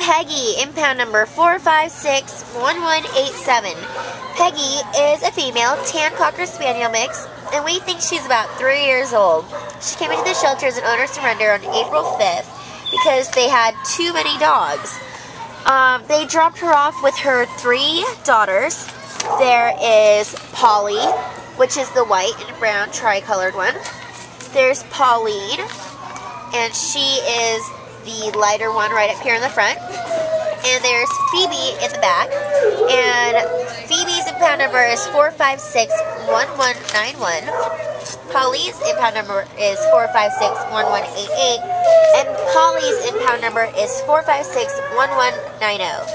Peggy, impound number 4561187. Peggy is a female tan Cocker Spaniel mix, and we think she's about 3 years old. She came into the shelter as an owner surrender on April 5th because they had too many dogs. They dropped her off with her 3 daughters. There is Polly, which is the white and brown tricolored one. There's Pauline, and she is the lighter one right up here in the front. And there's Phoebe in the back. And Phoebe's impound number is 4561191. Pauline's impound number is 4561188. And Polly's impound number is 4561190.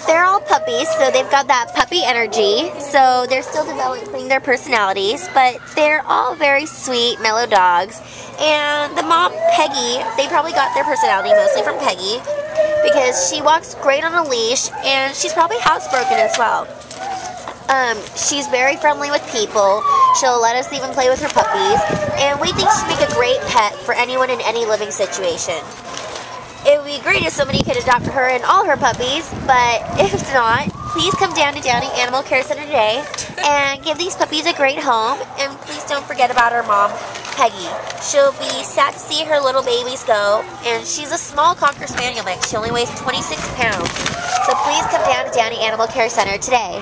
They're all puppies, so they've got that puppy energy. So they're still developing their personalities, but they're all very sweet, mellow dogs. And the mom, Peggy, they probably got their personality mostly from Peggy because she walks great on a leash, and she's probably housebroken as well. She's very friendly with people. She'll let us even play with her puppies, and we think she'd make a great pet for anyone in any living situation. It would be great if somebody could adopt her and all her puppies, but if not, please come down to Downey Animal Care Center today and give these puppies a great home. And please don't forget about her mom, Peggy. She'll be sad to see her little babies go, and she's a small Cocker Spaniel mix. She only weighs 26 pounds. So please come down to Downey Animal Care Center today.